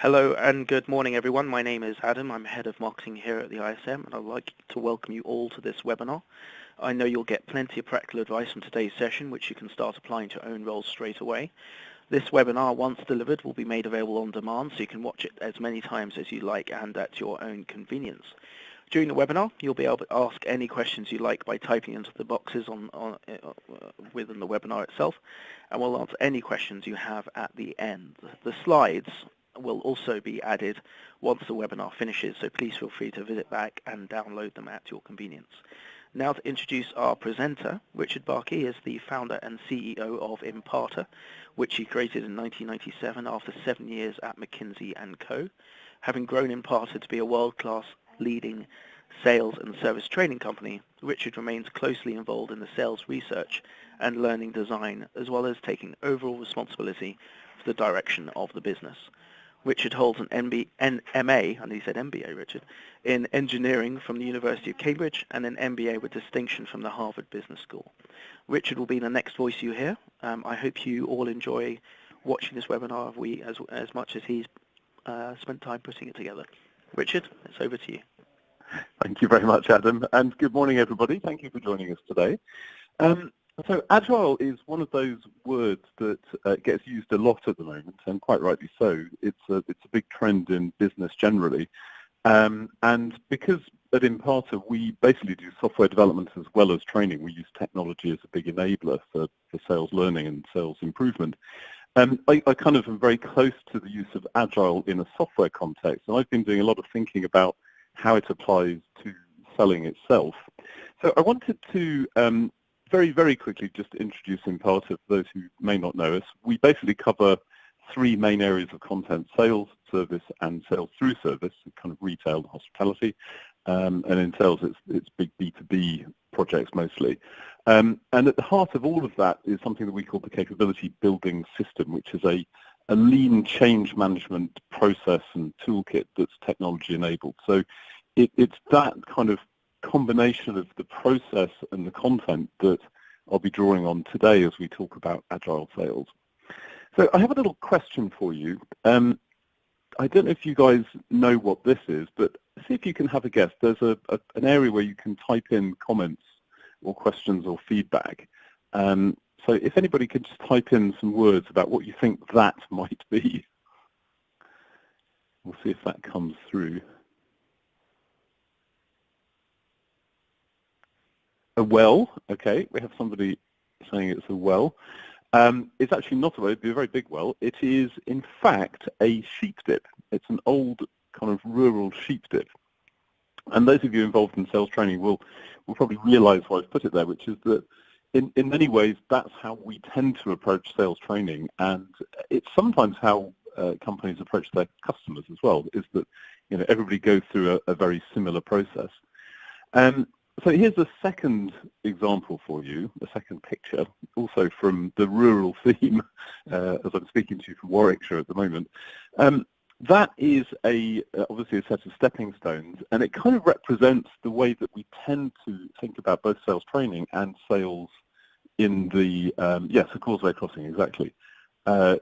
Hello and good morning everyone. My name is Adam. I'm Head of Marketing here at the ISM and I'd like to welcome you all to this webinar. I know you'll get plenty of practical advice from today's session which you can start applying to your own roles straight away. This webinar, once delivered, will be made available on demand so you can watch it as many times as you like and at your own convenience. During the webinar, you'll be able to ask any questions you like by typing into the boxes within the webinar itself, and we'll answer any questions you have at the end. The slides will also be added once the webinar finishes, so please feel free to visit back and download them at your convenience. Now to introduce our presenter, Richard Barkey is the founder and CEO of Imparta, which he created in 1997 after 7 years at McKinsey & Co. Having grown Imparta to be a world-class leading sales and service training company, Richard remains closely involved in the sales research and learning design, as well as taking overall responsibility for the direction of the business. Richard holds an MA, and he said MBA, Richard, in engineering from the University of Cambridge and an MBA with distinction from the Harvard Business School. Richard will be the next voice you hear. I hope you all enjoy watching this webinar as much as he's spent time putting it together. Richard, it's over to you. Thank you very much, Adam, and good morning, everybody. Thank you for joining us today. So Agile is one of those words that gets used a lot at the moment, and quite rightly so. It's a big trend in business generally. And because at Imparta we basically do software development as well as training, we use technology as a big enabler for sales learning and sales improvement. I kind of am very close to the use of Agile in a software context, and I've been doing a lot of thinking about how it applies to selling itself. So I wanted to very, very quickly just introduce Imparta for those who may not know us. We basically cover three main areas of content: sales, service, and sales through service, kind of retail and hospitality. And in sales, it's big B2B projects mostly. And at the heart of all of that is something that we call the capability building system, which is a lean change management process and toolkit that's technology enabled. So it's that kind of combination of the process and the content that I'll be drawing on today as we talk about Agile sales. So I have a little question for you. I don't know if you guys know what this is, but see if you can have a guess. There's an area where you can type in comments or questions or feedback. So if anybody could just type in some words about what you think that might be. We'll see if that comes through. A well, okay, we have somebody saying it's a well. It's actually not a well, it'd be a very big well. It is, in fact, a sheep dip. It's an old kind of rural sheep dip. And those of you involved in sales training will probably realize why I've put it there, which is that in many ways, that's how we tend to approach sales training. And it's sometimes how companies approach their customers as well, is that everybody goes through a very similar process. So here's a second example for you, a second picture, also from the rural theme, as I'm speaking to you from Warwickshire at the moment. That is obviously a set of stepping stones, and it kind of represents the way that we tend to think about both sales training and sales in the, yes, a causeway crossing, exactly. The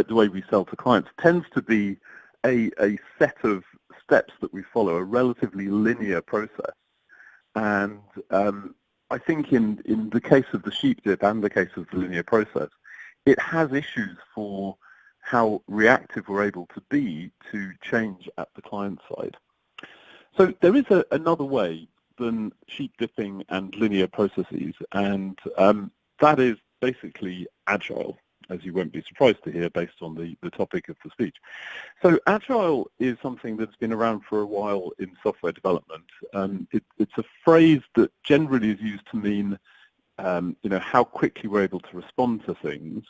way we sell to clients tends to be a set of steps that we follow, a relatively linear process. And I think in the case of the sheep dip and the case of the linear process, it has issues for how reactive we're able to be to change at the client side. So there is another way than sheep dipping and linear processes, and that is basically Agile, as you won't be surprised to hear based on the topic of the speech. So Agile is something that's been around for a while in software development. It's a phrase that generally is used to mean how quickly we're able to respond to things.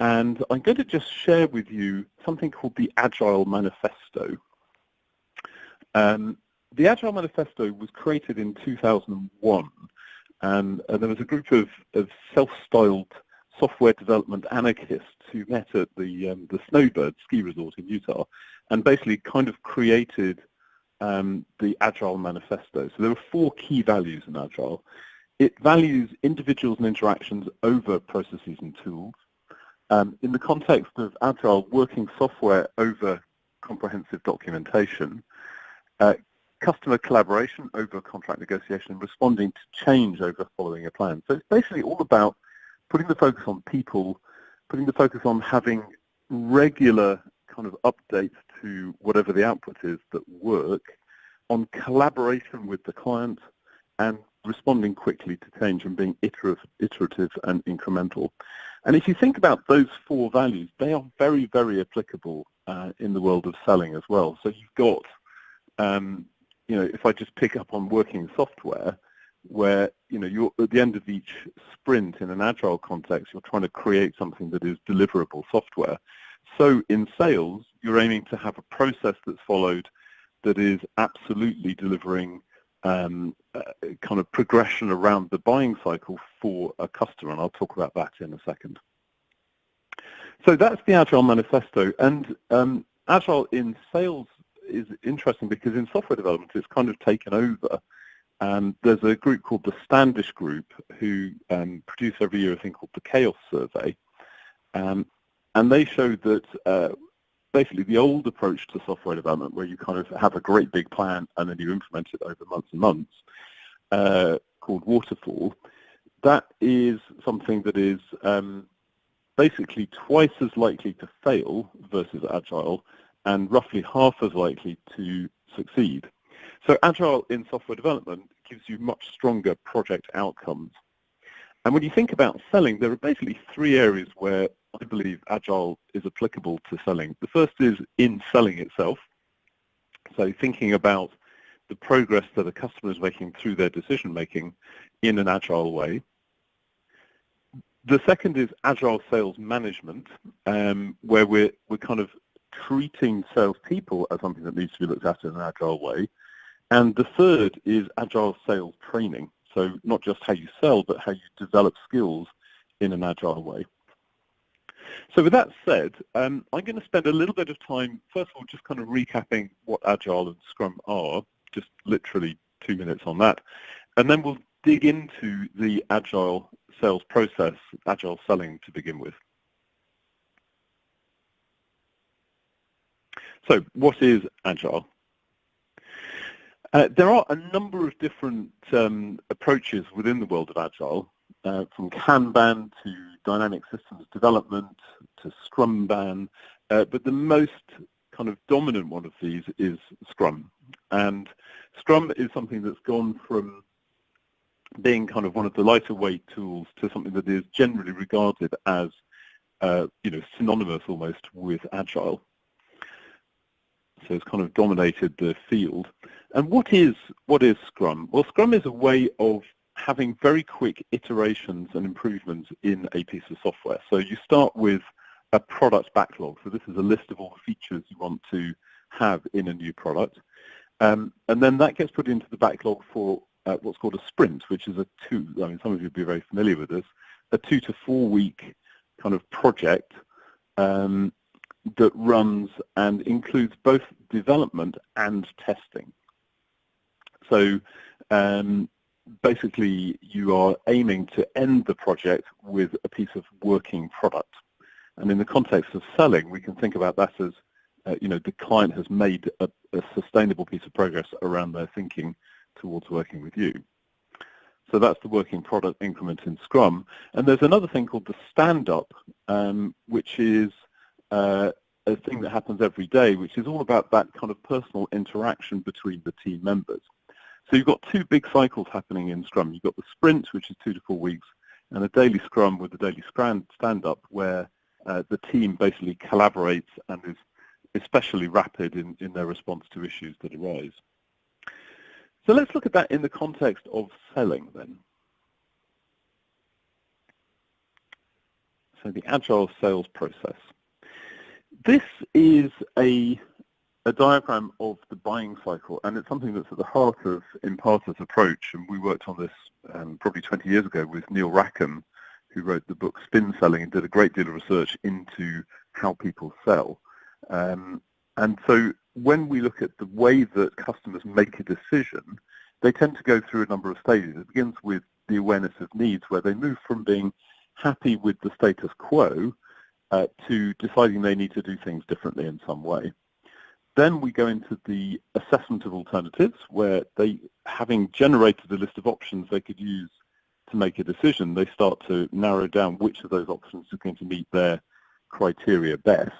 And I'm going to just share with you something called the Agile Manifesto. The Agile Manifesto was created in 2001, and there was a group of self-styled software development anarchists who met at the Snowbird ski resort in Utah and basically kind of created the Agile Manifesto. So there are 4 key values in Agile. It values individuals and interactions over processes and tools. In the context of Agile, working software over comprehensive documentation, customer collaboration over contract negotiation, and responding to change over following a plan. So it's basically all about putting the focus on people, putting the focus on having regular kind of updates to whatever the output is that work, on collaboration with the client, and responding quickly to change and being iterative and incremental. And if you think about those four values, they are very, very applicable in the world of selling as well. So you've got, if I just pick up on working software, where you're at the end of each sprint in an agile context, you're trying to create something that is deliverable software. So in sales, you're aiming to have a process that's followed that is absolutely delivering kind of progression around the buying cycle for a customer, and I'll talk about that in a second. So that's the Agile Manifesto, and Agile in sales is interesting because in software development it's kind of taken over. There's a group called the Standish Group who produce every year a thing called the Chaos Survey, and they showed that basically the old approach to software development, where you kind of have a great big plan and then you implement it over months and months, called waterfall, that is something that is basically twice as likely to fail versus Agile, and roughly half as likely to succeed. So Agile in software development gives you much stronger project outcomes. And when you think about selling, there are basically three areas where I believe Agile is applicable to selling. The first is in selling itself. So thinking about the progress that a customer is making through their decision making in an Agile way. The second is Agile sales management, where we're kind of treating salespeople as something that needs to be looked at in an Agile way. And the third is Agile sales training. So not just how you sell, but how you develop skills in an Agile way. So with that said, I'm going to spend a little bit of time, first of all, just kind of recapping what Agile and Scrum are, just literally 2 minutes on that. And then we'll dig into the Agile sales process, Agile selling to begin with. So what is Agile? There are a number of different approaches within the world of Agile, from Kanban to dynamic systems development to Scrumban, but the most kind of dominant one of these is Scrum. And Scrum is something that's gone from being kind of one of the lighter weight tools to something that is generally regarded as synonymous almost with Agile. So it's kind of dominated the field. And what is Scrum? Well, Scrum is a way of having very quick iterations and improvements in a piece of software. So you start with a product backlog. So this is a list of all the features you want to have in a new product. And then that gets put into the backlog for what's called a sprint, which is some of you will be very familiar with this, a 2 to 4 week kind of project that runs and includes both development and testing. So basically you are aiming to end the project with a piece of working product. And in the context of selling, we can think about that as the client has made a sustainable piece of progress around their thinking towards working with you. So that's the working product increment in Scrum. And there's another thing called the stand-up, which is a thing that happens every day, which is all about that kind of personal interaction between the team members. So you've got two big cycles happening in Scrum. You've got the sprint, which is 2 to 4 weeks, and a daily Scrum with the daily stand-up, where the team basically collaborates and is especially rapid in their response to issues that arise. So let's look at that in the context of selling then. So the Agile sales process. This is a diagram of the buying cycle, and it's something that's at the heart of Imparta's approach, and we worked on this probably 20 years ago with Neil Rackham, who wrote the book Spin Selling and did a great deal of research into how people sell. And so when we look at the way that customers make a decision, they tend to go through a number of stages. It begins with the awareness of needs, where they move from being happy with the status quo to deciding they need to do things differently in some way. Then we go into the assessment of alternatives, where they, having generated a list of options they could use to make a decision, they start to narrow down which of those options is going to meet their criteria best.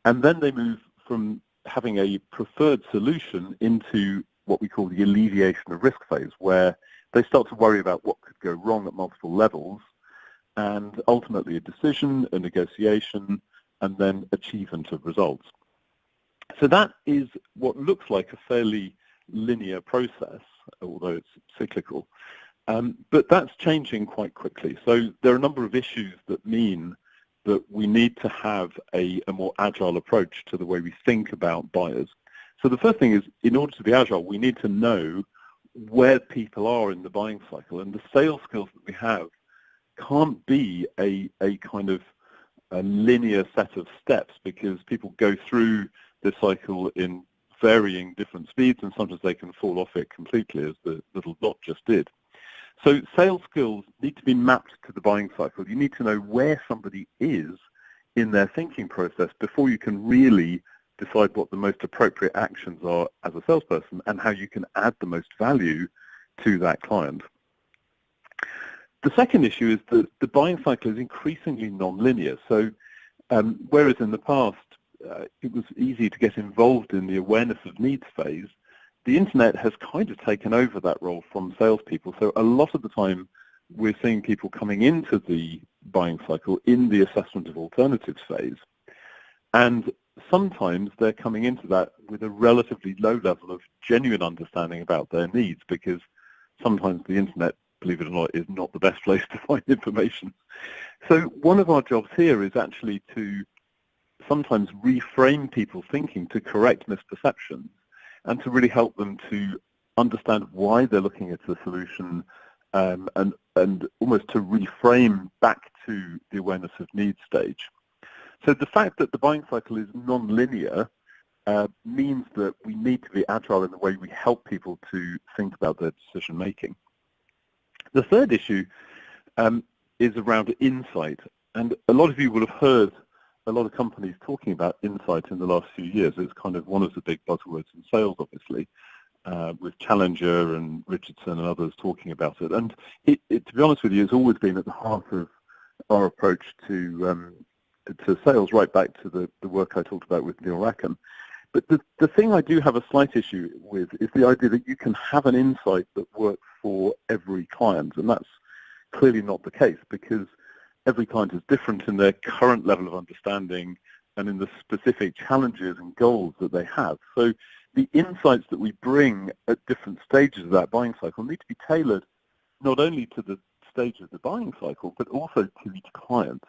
And then they move from having a preferred solution into what we call the alleviation of risk phase, where they start to worry about what could go wrong at multiple levels, and ultimately a decision, a negotiation, and then achievement of results. So that is what looks like a fairly linear process, although it's cyclical. But that's changing quite quickly. So there are a number of issues that mean that we need to have a more agile approach to the way we think about buyers. So the first thing is, in order to be agile, we need to know where people are in the buying cycle, and the sales skills that we have can't be a kind of a linear set of steps, because people go through the cycle in varying different speeds, and sometimes they can fall off it completely, as the little dot just did. So sales skills need to be mapped to the buying cycle. You need to know where somebody is in their thinking process before you can really decide what the most appropriate actions are as a salesperson and how you can add the most value to that client. The second issue is that the buying cycle is increasingly non-linear. So whereas in the past it was easy to get involved in the awareness of needs phase, the internet has kind of taken over that role from salespeople. So a lot of the time we're seeing people coming into the buying cycle in the assessment of alternatives phase. And sometimes they're coming into that with a relatively low level of genuine understanding about their needs, because sometimes the internet, believe it or not, is not the best place to find information. So one of our jobs here is actually to sometimes reframe people's thinking to correct misperceptions, and to really help them to understand why they're looking at the solution, and almost to reframe back to the awareness of needs stage. So the fact that the buying cycle is non-linear means that we need to be agile in the way we help people to think about their decision making. The third issue is around insight, and a lot of you will have heard a lot of companies talking about insight in the last few years. It's kind of one of the big buzzwords in sales, obviously, with Challenger and Richardson and others talking about it. And it, to be honest with you, it's always been at the heart of our approach to sales, right back to the work I talked about with Neil Rackham. But the thing I do have a slight issue with is the idea that you can have an insight that works for every client, and that's clearly not the case, because every client is different in their current level of understanding and in the specific challenges and goals that they have. So the insights that we bring at different stages of that buying cycle need to be tailored not only to the stage of the buying cycle, but also to each client.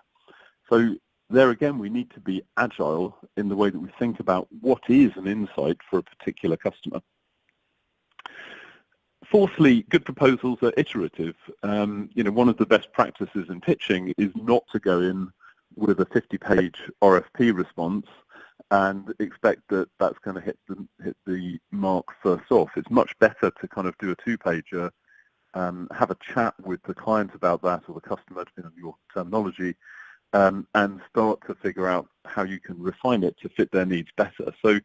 So there again, we need to be agile in the way that we think about what is an insight for a particular customer. Fourthly, good proposals are iterative. One of the best practices in pitching is not to go in with a 50-page RFP response and expect that that's going to hit the mark first off. It's much better to kind of do a two-pager, have a chat with the client about that, or the customer, depending on your terminology, and start to figure out how you can refine it to fit their needs better. So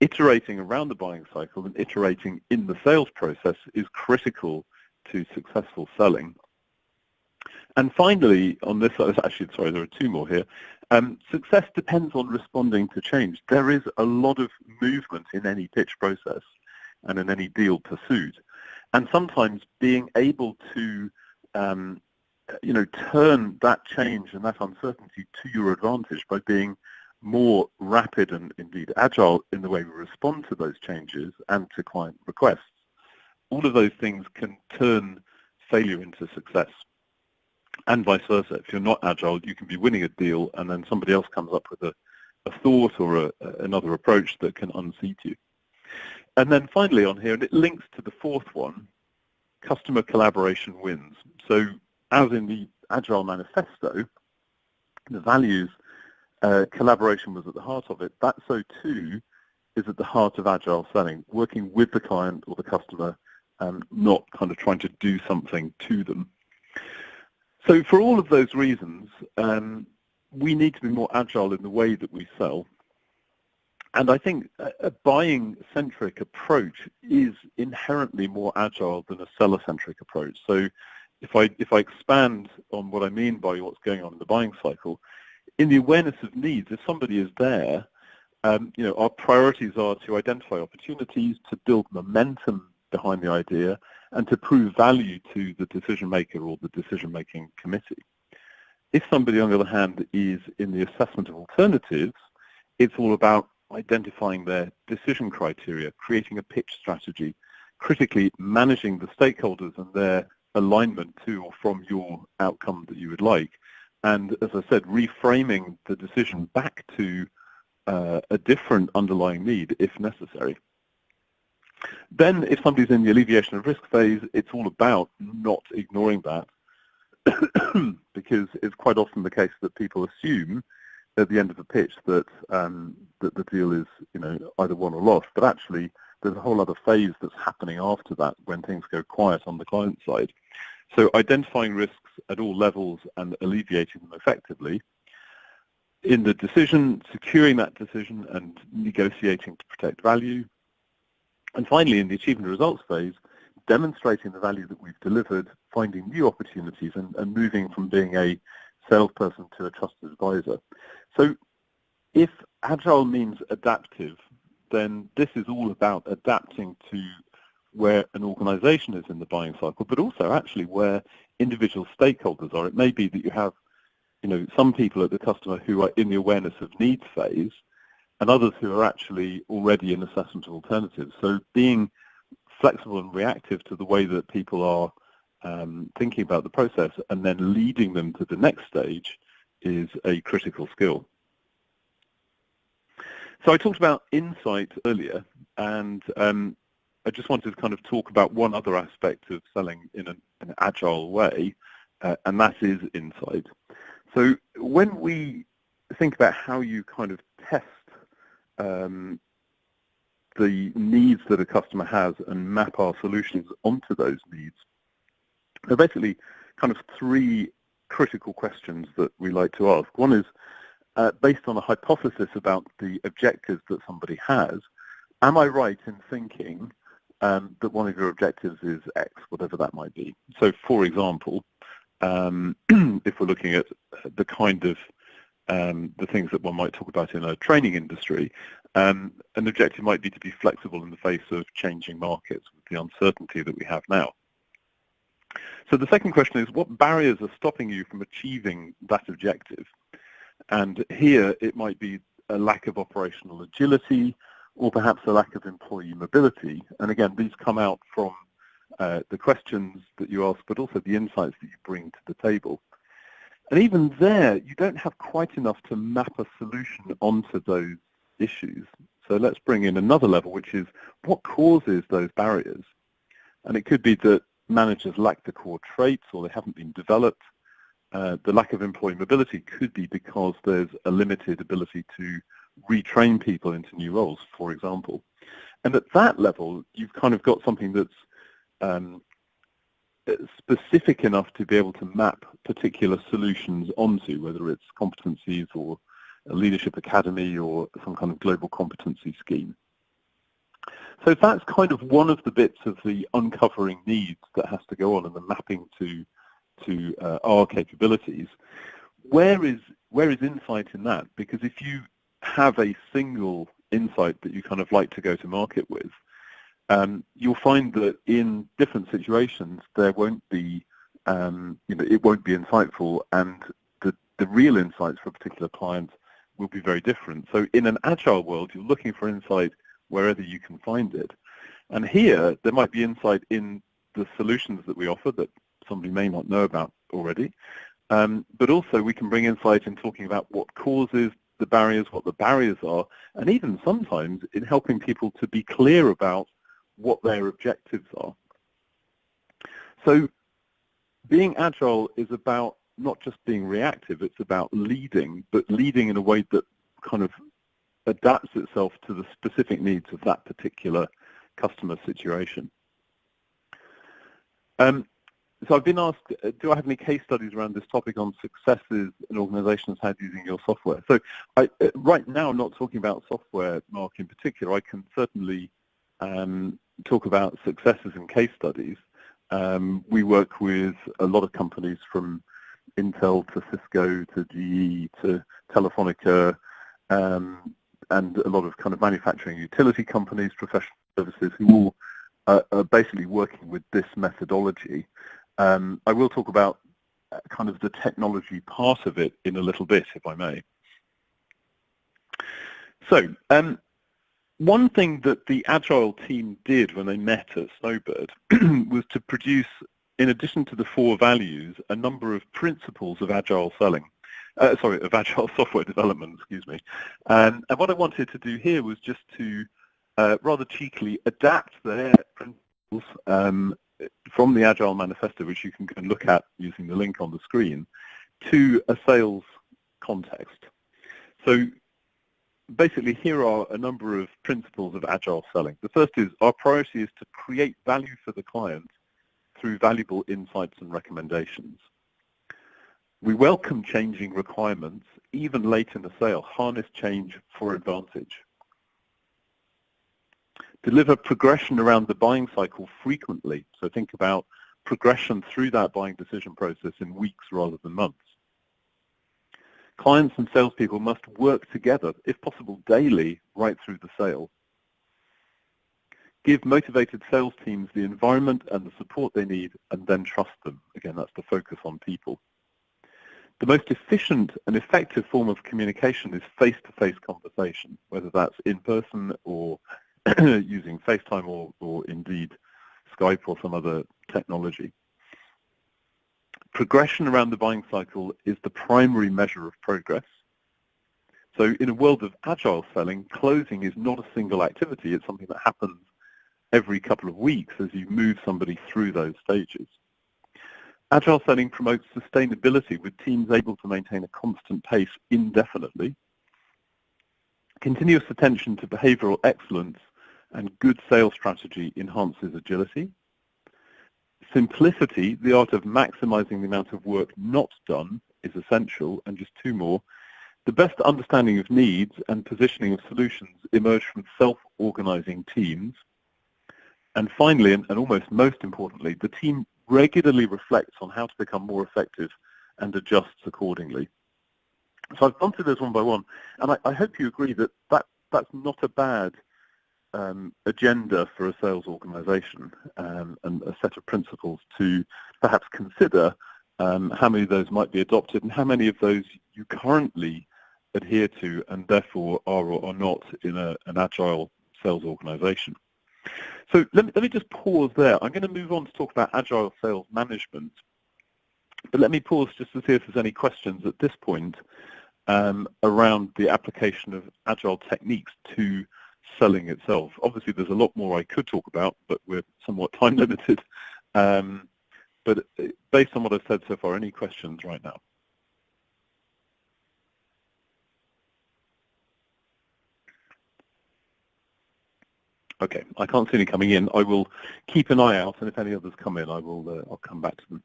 iterating around the buying cycle and iterating in the sales process is critical to successful selling. And finally, on this, actually, sorry, there are two more here. Success depends on responding to change. There is a lot of movement in any pitch process and in any deal pursuit. And sometimes being able to turn that change and that uncertainty to your advantage by being more rapid and indeed agile in the way we respond to those changes and to client requests, all of those things can turn failure into success. And vice versa. If you're not agile, you can be winning a deal and then somebody else comes up with a thought or another approach that can unseat you. And then finally on here, and it links to the fourth one, customer collaboration wins. So as in the Agile Manifesto, the values, collaboration was at the heart of it. That so too is at the heart of agile selling, working with the client or the customer and not kind of trying to do something to them. So for all of those reasons, we need to be more agile in the way that we sell. And I think a buying-centric approach is inherently more agile than a seller-centric approach. So if I expand on what I mean by what's going on in the buying cycle, in the awareness of needs, if somebody is there, our priorities are to identify opportunities, to build momentum behind the idea, and to prove value to the decision maker or the decision-making committee. If somebody, on the other hand, is in the assessment of alternatives, it's all about identifying their decision criteria, creating a pitch strategy, critically managing the stakeholders and their alignment to or from your outcome that you would like, and, as I said, reframing the decision back to a different underlying need if necessary. Then, if somebody's in the alleviation of risk phase, it's all about not ignoring that, because it's quite often the case that people assume at the end of the pitch that that the deal is, either won or lost. But actually, there's a whole other phase that's happening after that when things go quiet on the client side. So identifying risks at all levels and alleviating them effectively. In the decision, securing that decision and negotiating to protect value. And finally, in the achievement of results phase, demonstrating the value that we've delivered, finding new opportunities, and moving from being a salesperson to a trusted advisor. So if Agile means adaptive, then this is all about adapting to where an organization is in the buying cycle, but also actually where individual stakeholders are. It may be that you have, some people at the customer who are in the awareness of needs phase, and others who are actually already in assessment of alternatives. So being flexible and reactive to the way that people are thinking about the process and then leading them to the next stage is a critical skill. So I talked about insight earlier, and I just wanted to kind of talk about one other aspect of selling in an agile way, and that is insight. So when we think about how you kind of test the needs that a customer has and map our solutions onto those needs, there are basically kind of three critical questions that we like to ask. One is, based on a hypothesis about the objectives that somebody has, am I right in thinking that one of your objectives is X, whatever that might be? So, for example, if we're looking at the kind of the things that one might talk about in a training industry, an objective might be to be flexible in the face of changing markets with the uncertainty that we have now. So the second question is, what barriers are stopping you from achieving that objective? And here it might be a lack of operational agility, or perhaps a lack of employee mobility. And again, these come out from the questions that you ask, but also the insights that you bring to the table. And even there, you don't have quite enough to map a solution onto those issues. So let's bring in another level, which is what causes those barriers? And it could be that managers lack the core traits or they haven't been developed. The lack of employee mobility could be because there's a limited ability to retrain people into new roles, for example. And at that level, you've kind of got something that's specific enough to be able to map particular solutions onto, whether it's competencies or a leadership academy or some kind of global competency scheme. So that's kind of one of the bits of the uncovering needs that has to go on and the mapping to our capabilities. Where is insight in that? Because if you have a single insight that you kind of like to go to market with, you'll find that in different situations there won't be, it won't be insightful, and the real insights for a particular client will be very different. So in an agile world, you're looking for insight wherever you can find it. And here, there might be insight in the solutions that we offer that somebody may not know about already. But also we can bring insight in talking about what causes the barriers, what the barriers are, and even sometimes in helping people to be clear about what their objectives are. So being agile is about not just being reactive, it's about leading, but leading in a way that kind of adapts itself to the specific needs of that particular customer situation. So I've been asked, do I have any case studies around this topic on successes in organizations had using your software? So right now, I'm not talking about software, Mark, in particular. I can certainly talk about successes and case studies. We work with a lot of companies from Intel to Cisco to GE to Telefonica, and a lot of kind of manufacturing utility companies, professional services, who all are basically working with this methodology. I will talk about kind of the technology part of it in a little bit, if I may. So, one thing that the Agile team did when they met at Snowbird was to produce, in addition to the 4 values, a number of principles of Agile selling. Of Agile software development, excuse me. And what I wanted to do here was just to rather cheekily adapt their principles from the Agile Manifesto, which you can look at using the link on the screen, to a sales context. So basically, here are a number of principles of Agile selling. The first is our priority is to create value for the client through valuable insights and recommendations. We welcome changing requirements, even late in the sale, harness change for advantage. Deliver progression around the buying cycle frequently, so think about progression through that buying decision process in weeks rather than months. Clients and salespeople must work together, if possible daily, right through the sale. Give motivated sales teams the environment and the support they need, and then trust them. Again, that's the focus on people. The most efficient and effective form of communication is face-to-face conversation, whether that's in person or using FaceTime or indeed Skype or some other technology. Progression around the buying cycle is the primary measure of progress. So in a world of Agile selling, closing is not a single activity. It's something that happens every couple of weeks as you move somebody through those stages. Agile selling promotes sustainability with teams able to maintain a constant pace indefinitely. Continuous attention to behavioral excellence and good sales strategy enhances agility. Simplicity, the art of maximizing the amount of work not done, is essential. And just 2 more. The best understanding of needs and positioning of solutions emerge from self-organizing teams. And finally, and almost most importantly, the team regularly reflects on how to become more effective and adjusts accordingly. So I've gone through those one by one, and I hope you agree that that's not a bad agenda for a sales organization, and a set of principles to perhaps consider how many of those might be adopted and how many of those you currently adhere to and therefore are or are not in an agile sales organization. So let me just pause there. I'm going to move on to talk about agile sales management, but let me pause just to see if there's any questions at this point around the application of agile techniques to selling itself. Obviously, there's a lot more I could talk about, but we're somewhat time limited. But based on what I've said so far, any questions right now? Okay, I can't see any coming in. I will keep an eye out, and if any others come in, I'll come back to them.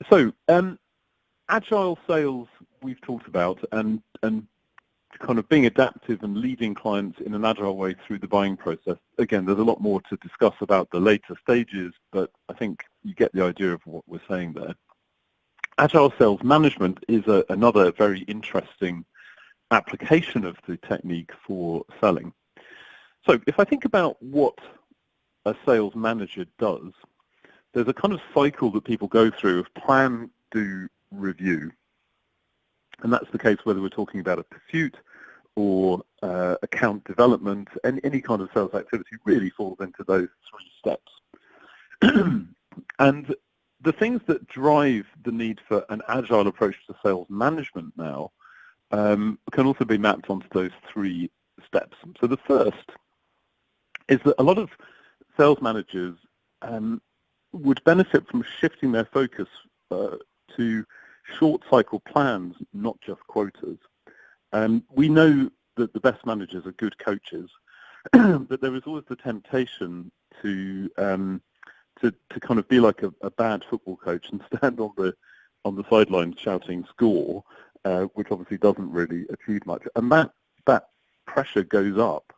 So, agile sales we've talked about, and kind of being adaptive and leading clients in an agile way through the buying process. Again, there's a lot more to discuss about the later stages, but I think you get the idea of what we're saying there. Agile sales management is another very interesting application of the technique for selling. So if I think about what a sales manager does, there's a kind of cycle that people go through of plan, do, review. And that's the case whether we're talking about a pursuit or account development, and any kind of sales activity really falls into those 3 steps. And the things that drive the need for an agile approach to sales management now can also be mapped onto those 3 steps. So the first is that a lot of sales managers would benefit from shifting their focus to short cycle plans, not just quotas. We know that the best managers are good coaches, but there is always the temptation to to kind of be like a bad football coach and stand on the sidelines shouting score, which obviously doesn't really achieve much. And that pressure goes up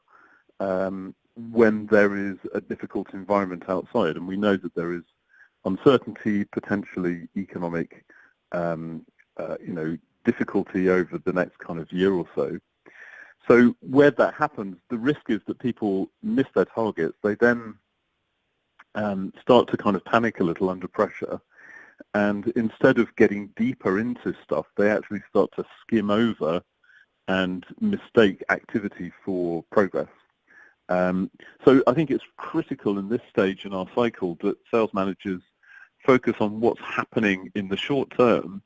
when there is a difficult environment outside, and we know that there is uncertainty, potentially economic, difficulty over the next kind of year or so. So where that happens, the risk is that people miss their targets. They then start to kind of panic a little under pressure, and instead of getting deeper into stuff, they actually start to skim over and mistake activity for progress. So I think it's critical in this stage in our cycle that sales managers focus on what's happening in the short term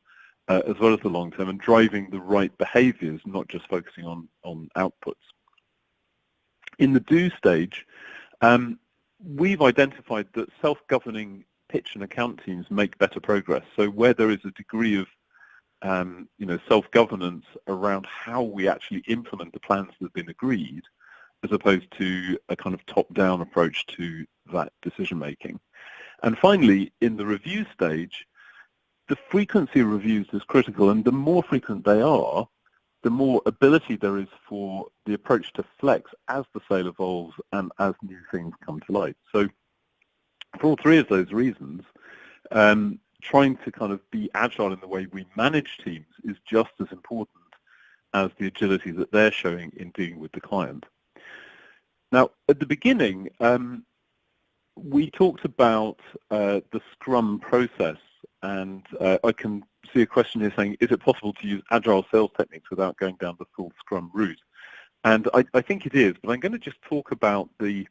as well as the long term, and driving the right behaviors, not just focusing on outputs. In the do stage, we've identified that self-governing pitch and account teams make better progress. So where there is a degree of self-governance around how we actually implement the plans that have been agreed, as opposed to a kind of top-down approach to that decision-making. And finally, in the review stage, the frequency of reviews is critical, and the more frequent they are, the more ability there is for the approach to flex as the sale evolves and as new things come to light. So for all three of those reasons, trying to kind of be agile in the way we manage teams is just as important as the agility that they're showing in dealing with the client. Now, at the beginning, we talked about the Scrum process, and I can see a question here saying, is it possible to use agile sales techniques without going down the full Scrum route? And I think it is, but I'm going to just talk about the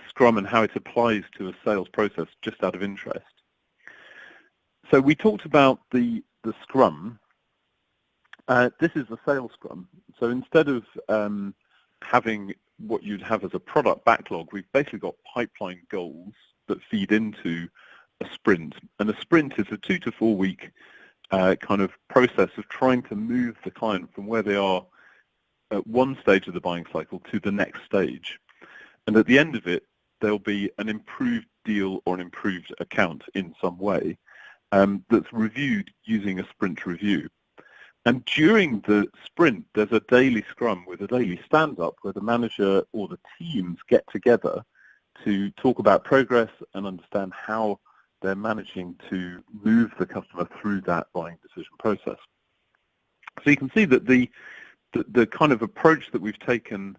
Scrum and how it applies to a sales process just out of interest. So we talked about the Scrum. This is the sales Scrum. So instead of having what you'd have as a product backlog, we've basically got pipeline goals that feed into a sprint. And a sprint is a 2 to 4 week kind of process of trying to move the client from where they are at one stage of the buying cycle to the next stage. And at the end of it, there'll be an improved deal or an improved account in some way that's reviewed using a sprint review. And during the sprint, there's a daily scrum with a daily stand-up where the manager or the teams get together to talk about progress and understand how they're managing to move the customer through that buying decision process. So you can see that the kind of approach that we've taken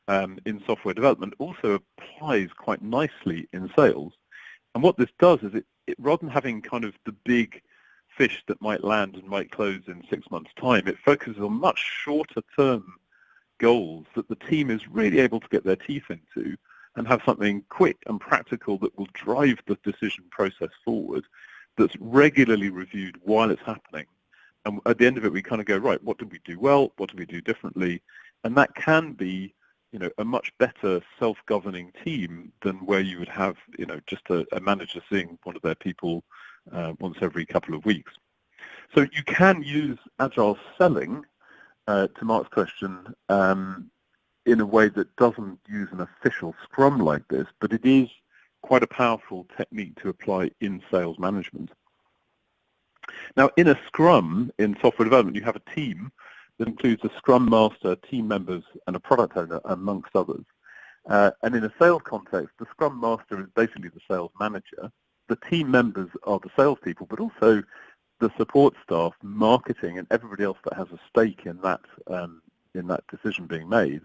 in software development also applies quite nicely in sales. And what this does is it rather than having kind of the big fish that might land and might close in 6 months' time, it focuses on much shorter term goals that the team is really able to get their teeth into and have something quick and practical that will drive the decision process forward, that's regularly reviewed while it's happening. And at the end of it, we kind of go, right, what did we do well? What did we do differently? And that can be, a much better self-governing team than where you would have, just a manager seeing one of their people once every couple of weeks. So you can use agile selling, to Mark's question, in a way that doesn't use an official Scrum like this, but it is quite a powerful technique to apply in sales management. Now, in a Scrum, in software development, you have a team that includes a Scrum Master, team members, and a product owner, amongst others. And in a sales context, the Scrum Master is basically the sales manager. The team members are the salespeople, but also the support staff, marketing, and everybody else that has a stake in that decision being made.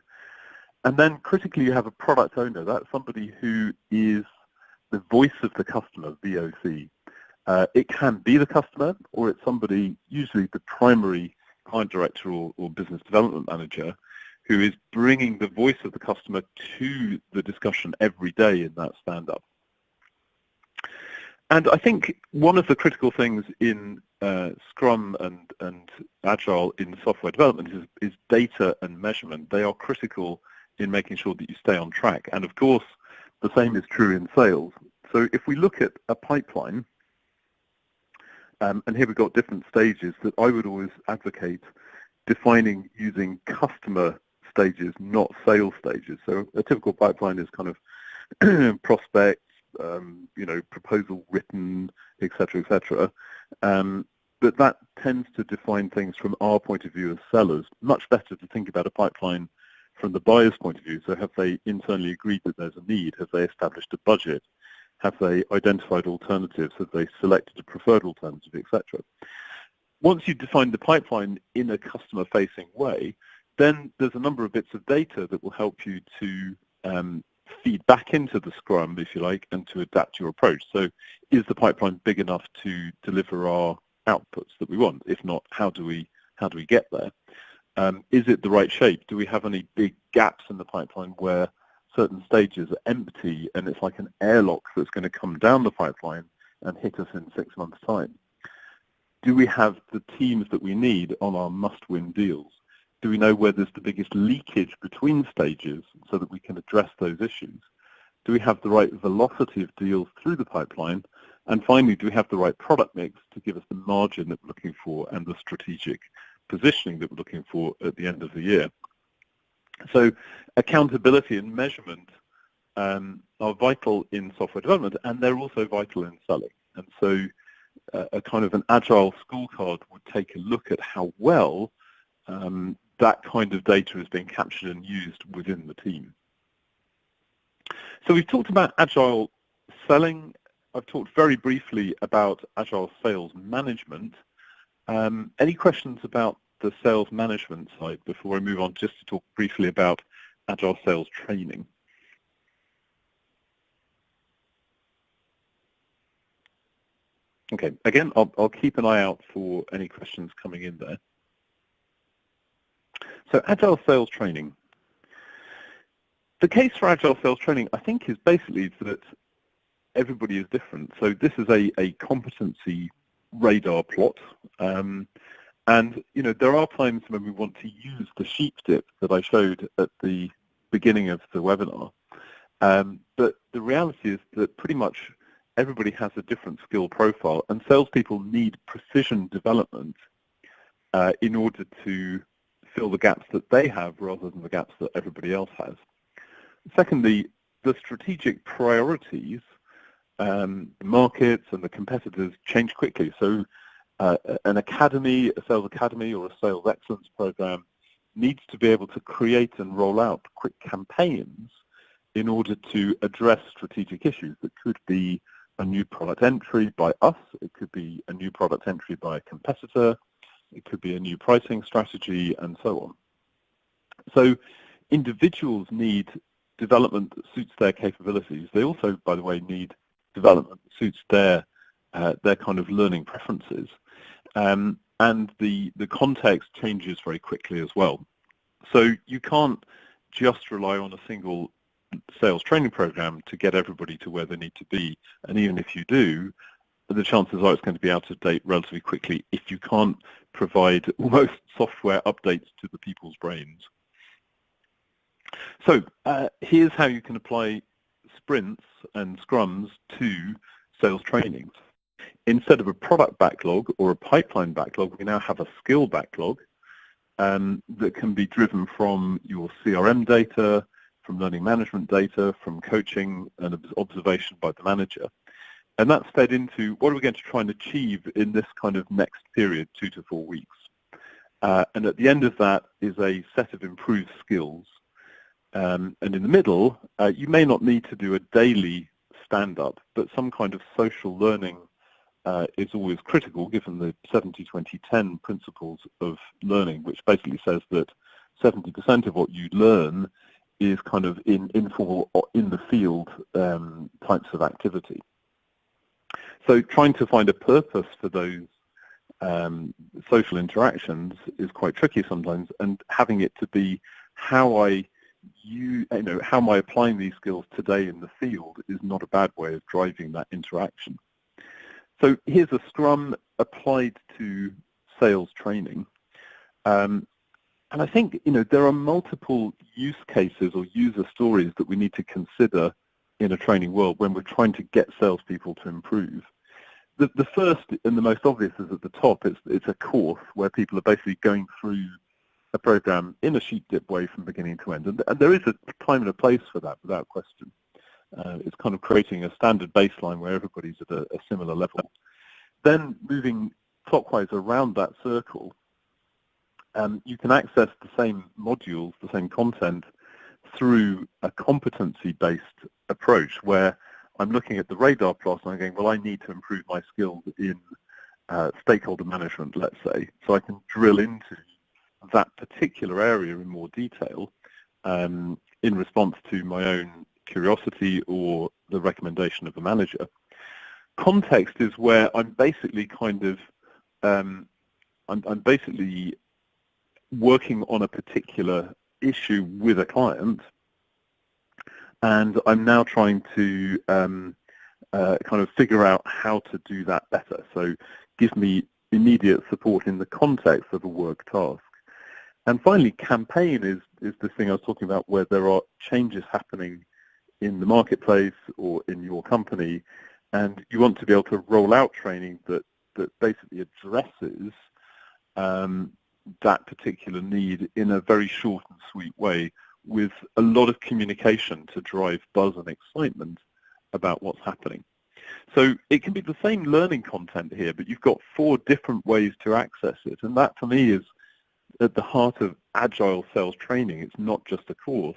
And then critically, you have a product owner. That's somebody who is the voice of the customer, VOC. It can be the customer, or it's somebody, usually the primary client director or business development manager, who is bringing the voice of the customer to the discussion every day in that stand-up. And I think one of the critical things in Scrum and Agile in software development is data and measurement. They are critical in making sure that you stay on track. And of course, the same is true in sales. So if we look at a pipeline, and here we've got different stages that I would always advocate defining using customer stages, not sales stages. So a typical pipeline is kind of prospects, proposal written, etc., etc. But that tends to define things from our point of view as sellers. Much better to think about a pipeline from the buyer's point of view. So have they internally agreed that there's a need? Have they established a budget? Have they identified alternatives? Have they selected a preferred alternative, etc.? Once you've defined the pipeline in a customer-facing way, then there's a number of bits of data that will help you to feed back into the Scrum, if you like, and to adapt your approach. So is the pipeline big enough to deliver our outputs that we want? If not, how do we get there? Is it the right shape? Do we have any big gaps in the pipeline where certain stages are empty and it's like an airlock that's going to come down the pipeline and hit us in 6 months' time? Do we have the teams that we need on our must-win deals? Do we know where there's the biggest leakage between stages so that we can address those issues? Do we have the right velocity of deals through the pipeline? And finally, do we have the right product mix to give us the margin that we're looking for and the strategic positioning that we're looking for at the end of the year? So accountability and measurement are vital in software development, and they're also vital in selling. And so a kind of an agile scorecard would take a look at how well that kind of data is being captured and used within the team. So we've talked about agile selling. I've talked very briefly about agile sales management. Any questions about the sales management side before I move on just to talk briefly about agile sales training? Okay, again, I'll keep an eye out for any questions coming in there. So agile sales training. The case for agile sales training, I think, is basically that everybody is different. So this is a competency radar plot. And, there are times when we want to use the sheep dip that I showed at the beginning of the webinar. But the reality is that pretty much everybody has a different skill profile, and salespeople need precision development in order to fill the gaps that they have rather than the gaps that everybody else has. Secondly, the strategic priorities, the markets and the competitors change quickly. So an academy, a sales academy or a sales excellence program needs to be able to create and roll out quick campaigns in order to address strategic issues. That could be a new product entry by us, it could be a new product entry by a competitor, it could be a new pricing strategy, and so on. So individuals need development that suits their capabilities. They also, by the way, need development that suits their kind of learning preferences. And the context changes very quickly as well. So you can't just rely on a single sales training program to get everybody to where they need to be. And even if you do, the chances are it's going to be out of date relatively quickly if you can't provide almost software updates to the people's brains. So here's how you can apply sprints and scrums to sales trainings. Instead of a product backlog or a pipeline backlog, we now have a skill backlog that can be driven from your CRM data, from learning management data, from coaching and observation by the manager. And that's fed into what are we going to try and achieve in this kind of next period, 2 to 4 weeks. And at the end of that is a set of improved skills. And in the middle, you may not need to do a daily stand-up, but some kind of social learning is always critical given the 70-20-10 principles of learning, which basically says that 70% of what you learn is kind of in informal or in the field types of activity. So trying to find a purpose for those social interactions is quite tricky sometimes, and having it to be how how am I applying these skills today in the field is not a bad way of driving that interaction. So here's a Scrum applied to sales training. And I think, there are multiple use cases or user stories that we need to consider in a training world when we're trying to get salespeople to improve. The first and the most obvious is at the top. It's a course where people are basically going through a program in a sheep dip way from beginning to end. And there is a time and a place for that, without question. It's kind of creating a standard baseline where everybody's at a similar level. Then moving clockwise around that circle, you can access the same modules, the same content, through a competency-based approach where I'm looking at the radar plot and I'm going, well, I need to improve my skills in stakeholder management, let's say, so I can drill into that particular area in more detail in response to my own curiosity or the recommendation of a manager. Context is where I'm basically kind of, I'm basically working on a particular issue with a client, and I'm now trying to kind of figure out how to do that better. So give me immediate support in the context of a work task. And finally, campaign is this thing I was talking about where there are changes happening in the marketplace or in your company, and you want to be able to roll out training that basically addresses that particular need in a very short and sweet way with a lot of communication to drive buzz and excitement about what's happening. So it can be the same learning content here, but you've got 4 different ways to access it, and that for me is at the heart of Agile sales training. It's not just a course,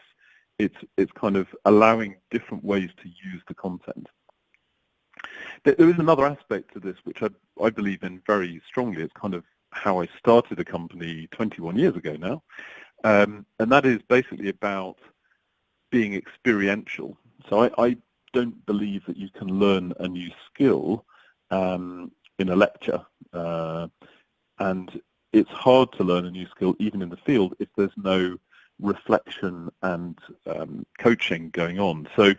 it's kind of allowing different ways to use the content. There is another aspect to this which I believe in very strongly. It's kind of how I started a company 21 years ago now, and that is basically about being experiential. So I don't believe that you can learn a new skill in a lecture, and it's hard to learn a new skill even in the field if there's no reflection and coaching going on. So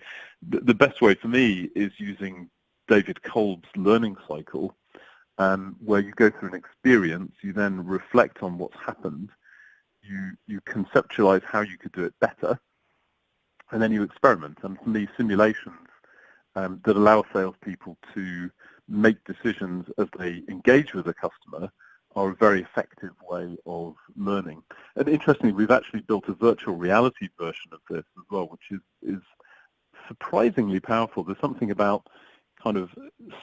the best way for me is using David Kolb's learning cycle, where you go through an experience, you then reflect on what's happened, you conceptualize how you could do it better, and then you experiment. And for me, simulations that allow salespeople to make decisions as they engage with a customer are a very effective way of learning. And interestingly, we've actually built a virtual reality version of this as well, which is surprisingly powerful. There's something about kind of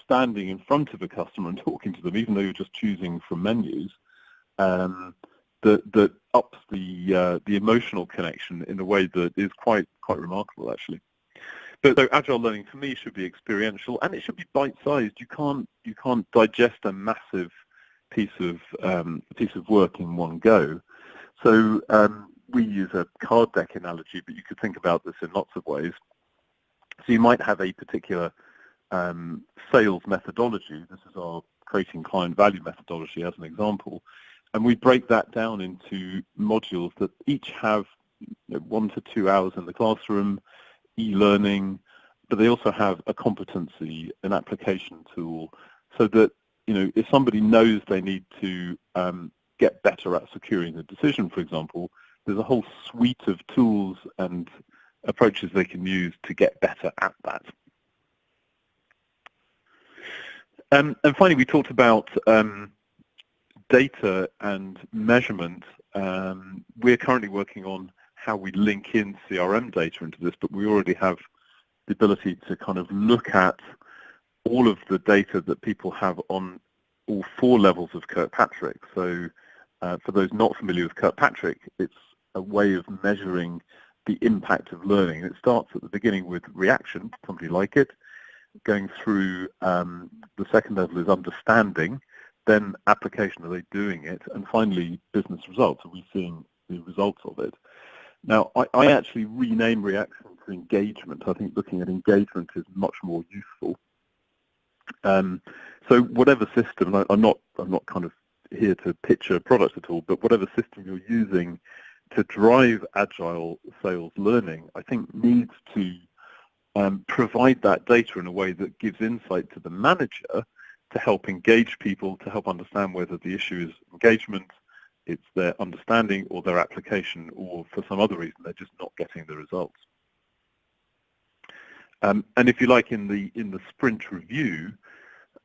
standing in front of a customer and talking to them, even though you're just choosing from menus, that ups the emotional connection in a way that is quite remarkable, actually. But so Agile learning for me should be experiential, and it should be bite-sized. You can't digest a massive piece of work in one go. So we use a card deck analogy, but you could think about this in lots of ways. So you might have a particular sales methodology. This is our creating client value methodology as an example, and we break that down into modules that each have 1 to 2 hours in the classroom, e-learning, but they also have a competency, an application tool, so that if somebody knows they need to get better at securing a decision, for example, there's a whole suite of tools and approaches they can use to get better at that. And finally, we talked about data and measurement. We're currently working on how we link in CRM data into this, but we already have the ability to kind of look at all of the data that people have on all 4 levels of Kirkpatrick. So for those not familiar with Kirkpatrick, it's a way of measuring the impact of learning. And it starts at the beginning with reaction, somebody like it, going through the second level is understanding, then application, are they doing it, and finally business results, are we seeing the results of it? Now, I actually rename reaction to engagement. I think looking at engagement is much more useful. So whatever system, and I'm not kind of here to pitch a product at all, but whatever system you're using to drive Agile sales learning, I think needs to provide that data in a way that gives insight to the manager to help engage people, to help understand whether the issue is engagement, it's their understanding or their application, or for some other reason they're just not getting the results. And if you like, in the sprint review,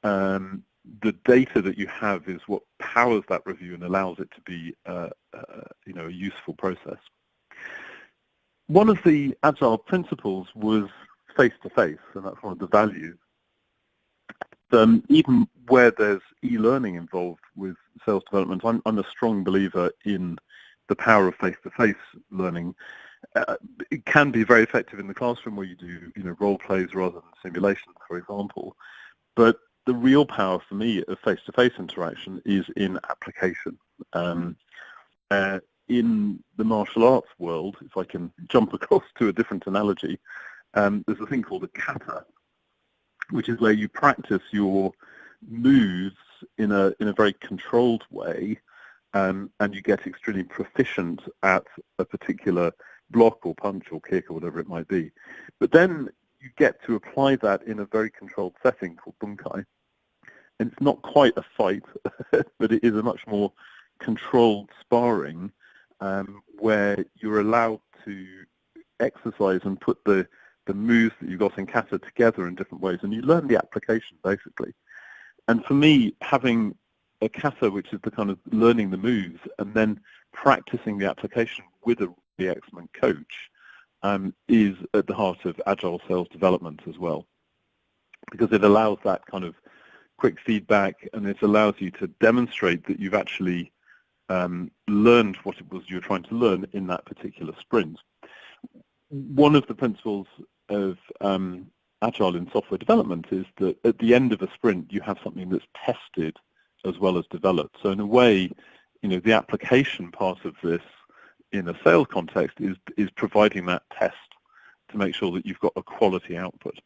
the data that you have is what powers that review and allows it to be a useful process. One of the Agile principles was face-to-face, and that's one of the values. Even where there's e-learning involved with sales development, I'm a strong believer in the power of face-to-face learning. It can be very effective in the classroom where you do, role plays rather than simulations, for example. But the real power for me of face-to-face interaction is in application. In the martial arts world, if I can jump across to a different analogy, there's a thing called a kata, which is where you practice your moves in a very controlled way, and you get extremely proficient at a particular block or punch or kick or whatever it might be. But then you get to apply that in a very controlled setting called bunkai. And it's not quite a fight, but it is a much more controlled sparring where you're allowed to exercise and put the moves that you got in kata together in different ways, and you learn the application basically. And for me, having a kata, which is the kind of learning the moves and then practicing the application with a really excellent coach, is at the heart of agile sales development as well, because it allows that kind of quick feedback, and it allows you to demonstrate that you've actually learned what it was you were trying to learn in that particular sprint. One of the principles of Agile in software development is that at the end of a sprint, you have something that's tested as well as developed. So in a way, the application part of this in a sales context is providing that test to make sure that you've got a quality output.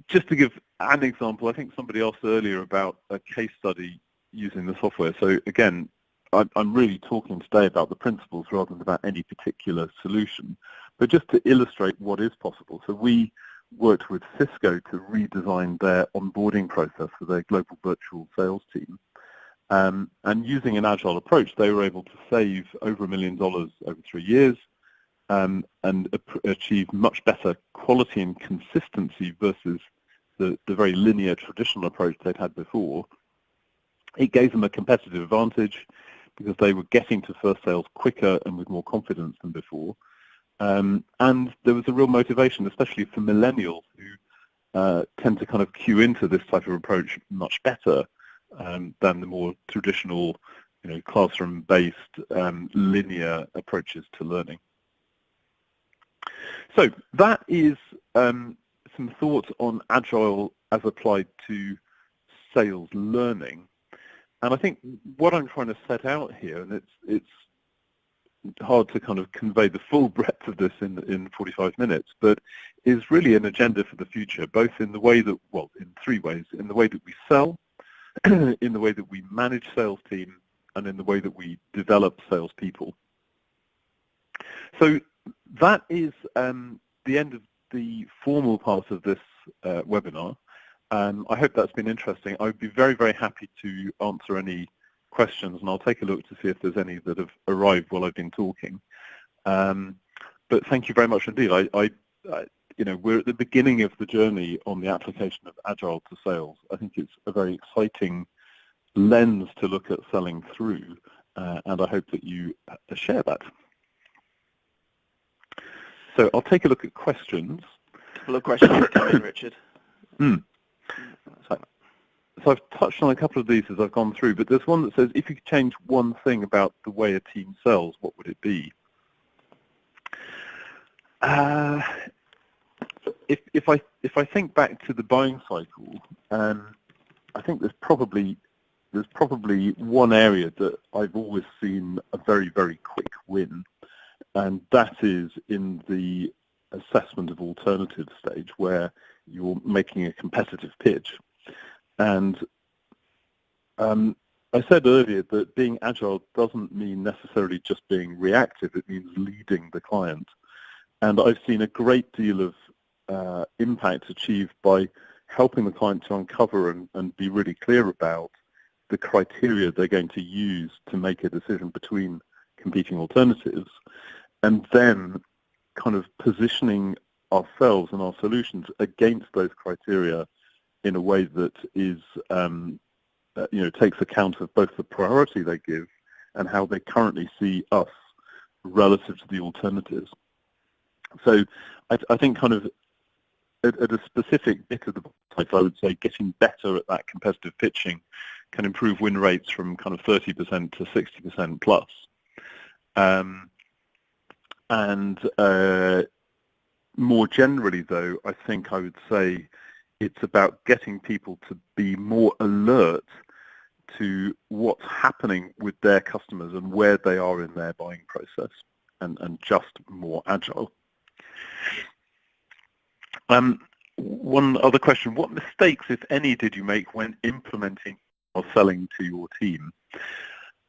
Just to give an example, I think somebody asked earlier about a case study using the software. So again, I'm really talking today about the principles rather than about any particular solution, but just to illustrate what is possible. So we worked with Cisco to redesign their onboarding process for their global virtual sales team. And using an Agile approach, they were able to save over $1 million over 3 years and achieve much better quality and consistency versus the very linear traditional approach they'd had before. It gave them a competitive advantage because they were getting to first sales quicker and with more confidence than before. And there was a real motivation, especially for millennials who tend to kind of cue into this type of approach much better than the more traditional, classroom-based linear approaches to learning. So that is some thoughts on Agile as applied to sales learning. And I think what I'm trying to set out here, and it's hard to kind of convey the full breadth of this in 45 minutes, but is really an agenda for the future, both in the way that, in 3 ways, in the way that we sell, in the way that we manage sales team, and in the way that we develop salespeople. So that is the end of the formal part of this webinar. I hope that's been interesting. I would be very, very happy to answer any questions, and I'll take a look to see if there's any that have arrived while I've been talking. But thank you very much indeed. We're at the beginning of the journey on the application of Agile to sales. I think it's a very exciting lens to look at selling through, and I hope that you share that. So I'll take a look at questions. A couple of questions coming, Richard. So I've touched on a couple of these as I've gone through, but there's one that says, if you could change one thing about the way a team sells, what would it be? If I think back to the buying cycle, I think there's probably one area that I've always seen a very, very quick win, and that is in the assessment of alternative stage, where you're making a competitive pitch. And I said earlier that being agile doesn't mean necessarily just being reactive, it means leading the client. And I've seen a great deal of impact achieved by helping the client to uncover and be really clear about the criteria they're going to use to make a decision between competing alternatives, and then kind of positioning ourselves and our solutions against those criteria in a way that is, takes account of both the priority they give and how they currently see us relative to the alternatives. So I think kind of at a specific bit of the type, I would say getting better at that competitive pitching can improve win rates from kind of 30% to 60% plus. More generally, though, I think I would say it's about getting people to be more alert to what's happening with their customers and where they are in their buying process, and just more agile. One other question: what mistakes, if any, did you make when implementing or selling to your team?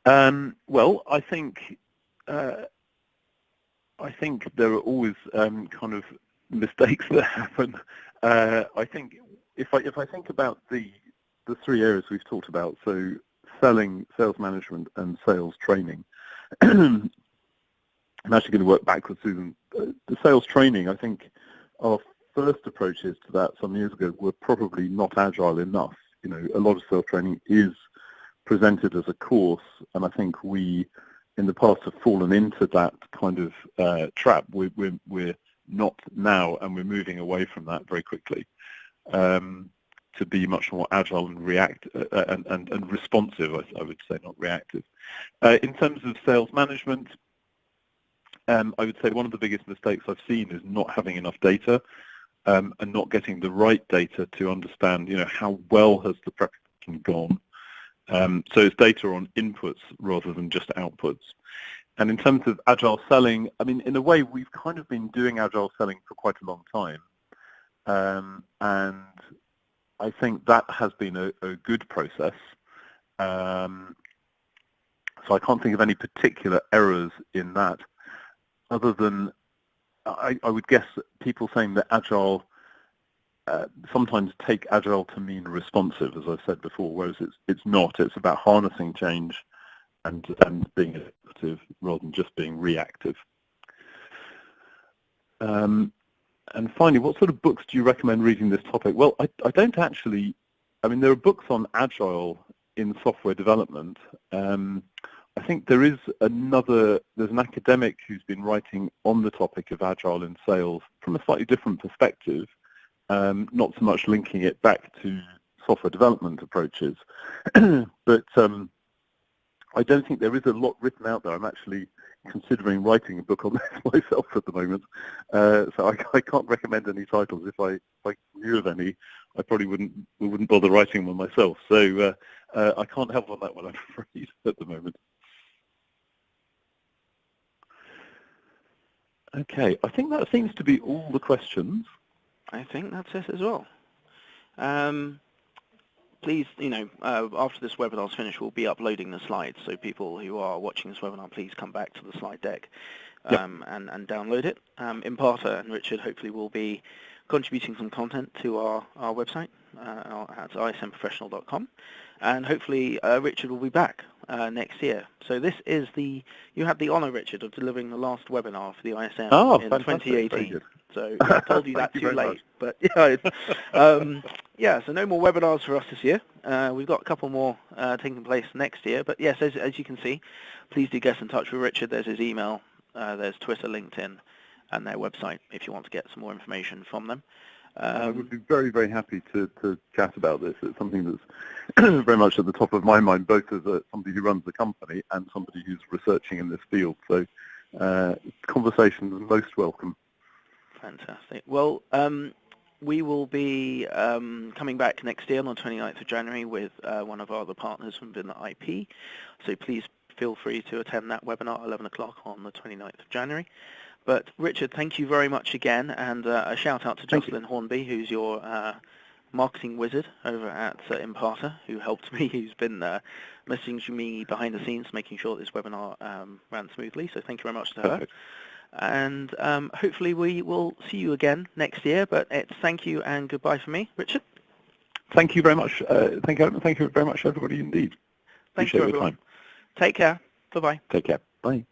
Well, I think there are always kind of mistakes that happen. I think if I think about the three areas we've talked about, so selling, sales management, and sales training. I'm actually going to work backwards through them. The sales training, I think our first approaches to that some years ago were probably not agile enough. You know, a lot of sales training is presented as a course, and I think we, in the past, have fallen into that kind of trap. We're not now, and we're moving away from that very quickly to be much more agile and and responsive. I would say, not reactive. In terms of sales management, I would say one of the biggest mistakes I've seen is not having enough data and not getting the right data to understand, you know, how well has the preparation gone. So it's data on inputs rather than just outputs. And in terms of agile selling, I mean, in a way, we've kind of been doing agile selling for quite a long time, and I think that has been a good process. So I can't think of any particular errors in that, other than I would guess people saying that agile sometimes take agile to mean responsive, as I've said before, whereas it's not. It's about harnessing change and being adaptive rather than just being reactive. And finally, what sort of books do you recommend reading this topic? Well, I don't actually. I mean, there are books on agile in software development. I think there's an academic who's been writing on the topic of agile in sales from a slightly different perspective, not so much linking it back to software development approaches. But I don't think there is a lot written out there. I'm actually considering writing a book on this myself at the moment, so I can't recommend any titles. If I knew of any, I probably wouldn't bother writing one myself. So I can't help on that one, I'm afraid, at the moment. Okay, I think that seems to be all the questions. I think that's it as well. Please, you know, after this webinar's finished, we'll be uploading the slides, so people who are watching this webinar, please come back to the slide deck and download it. Imparta and Richard hopefully will be contributing some content to our website at ismprofessional.com, and hopefully Richard will be back next year. So this is you had the honour, Richard, of delivering the last webinar for the ISM in fantastic. 2018. So I told you that too late, but yeah, so no more webinars for us this year. We've got a couple more taking place next year, but yes, as you can see, please do get in touch with Richard. There's his email, there's Twitter, LinkedIn, and their website if you want to get some more information from them. I would be very, very happy to chat about this. It's something that's very much at the top of my mind, both as somebody who runs the company and somebody who's researching in this field. So conversations are most welcome. Fantastic. Well, we will be coming back next year on the 29th of January with one of our other partners from within the IP. So please feel free to attend that webinar at 11 o'clock on the 29th of January. But Richard, thank you very much again, and a shout out to Jocelyn Hornby, who's your marketing wizard over at Imparta, who helped me, who's been messaging me behind the scenes, making sure this webinar ran smoothly. So thank you very much to her. And hopefully we will see you again next year, but it's thank you and goodbye for me. Richard? Thank you very much. Thank you very much, everybody, indeed. Thank you, everyone. Take care. Bye-bye. Take care. Bye.